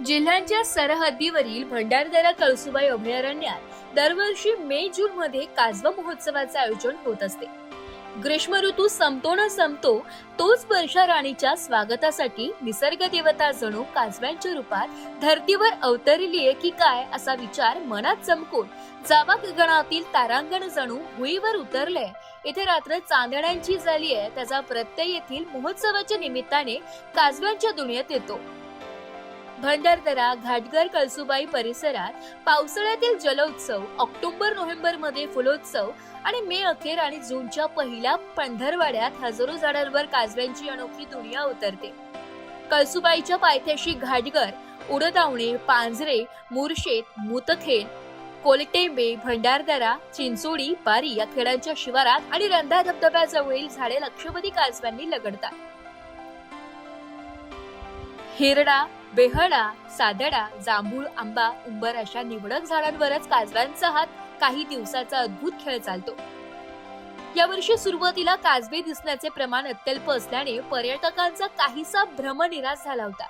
जिल्ह्यांच्या सरहद्दीवरील भंडारदरा कळसुबाई अभयारण्यात दरवर्षी मे-जून मध्ये काजवा महोत्सवाचे आयोजन होत असते. ग्रीष्म ऋतू संपतो न संपतो तोच वर्षा राणीच्या स्वागतासाठी निसर्ग देवता जणू काजव्यांच्या रूपात धरतीवर अवतरली आहे की काय असा विचार मनात चमकून जावा गगनातील तारांगण जणू भुईवर उतरले. इथे रात्र चांदण्यांची झाली आहे त्याचा प्रत्यय येथील महोत्सवाच्या निमित्ताने काजव्यांच्या दुनियेत येतो. भंडारदरा घाटघर कळसुबाई परिसरात पावसाळ्यातील जलोत्सव, ऑक्टोबर-नोव्हेंबर मध्ये फुलोत्सव आणि मे अखेर आणि जूनच्या पहिल्या पंधरवाड्यात हजारो झाडांवर काजव्यांची अनोखी दुनिया उतरते. कळसुबाईच्या पायथ्याशी घाटघर, उडदावणे, पांजरे, मुरशेत, मुतखेल, कोलटेंबे, भंडारदरा, चिंचोडी, बारी या खेड्यांच्या शिवारात आणि रंधा धबधब्याजवळील झाडे लक्षवधी काजव्यांनी लगडतात. हिरडा, बेहडा, सादडा, जांभूळ, आंबा, उंबर अशा निवडक झाडांवरच काजव्यांचा हात काही दिवसाचा अद्भुत खेळ चालतो. यावर्षी सुरुवातीला काजवे दिसण्याचे प्रमाण अत्यल्प असल्याने पर्यटकांचा काहीसा भ्रमनिरास झाला होता.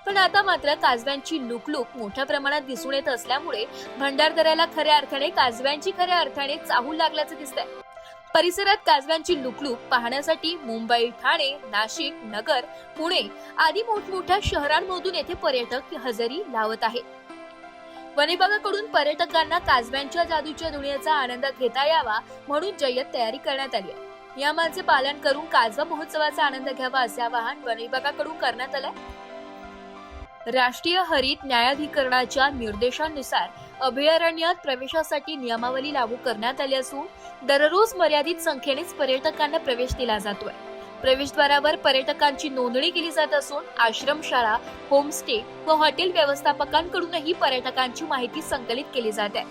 पण आता मात्र काजव्यांची लुकलुक मोठ्या प्रमाणात दिसून येत असल्यामुळे भंडारदऱ्याला खऱ्या अर्थाने काजव्यांची खऱ्या अर्थाने चाहूल लागल्याचे दिसतंय. परिसरात काजव्यांची लुकलुक पाहण्यासाठी मुंबई, ठाणे, नाशिक, नगर, पुणे आदी मोठमोठ्या शहरांमधून येथे पर्यटक हजेरी लावत आहेत. वनविभागाकडून पर्यटकांना काजव्यांच्या जादूच्या दुनियेचा आनंद घेता यावा म्हणून जय्यत तयारी करण्यात आली आहे. नियमांचे पालन करून काजवा महोत्सवाचा आनंद घ्यावा असे आवाहन वनविभागाकडून करण्यात आले. राष्ट्रीय हरित न्यायाधिकरणाच्या निर्देशानुसार अभयारण्यात प्रवेशासाठी नियमावली लागू करण्यात आली असून दररोज मर्यादित संख्येनेच पर्यटकांना प्रवेश दिला जातोय. प्रवेशद्वारावर पर्यटकांची नोंदणी केली जात असून आश्रमशाळा, होमस्टे व हॉटेल व्यवस्थापकांकडूनही पर्यटकांची माहिती संकलित केली जात आहे.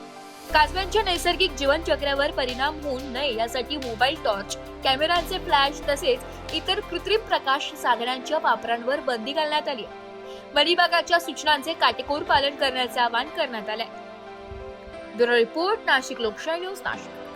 काजव्यांच्या नैसर्गिक जीवनचक्रावर परिणाम होऊ नये यासाठी मोबाईल टॉर्च, कॅमेराचे फ्लॅश तसेच इतर कृत्रिम प्रकाश साधनांच्या वापरांवर बंदी घालण्यात आली आहे. वनविभागाच्या सूचनांचे काटेकोर पालन करण्याचे आवाहन करण्यात आले. ब्युरो रिपोर्ट, नाशिक लोकशाही न्यूज, नाशिक.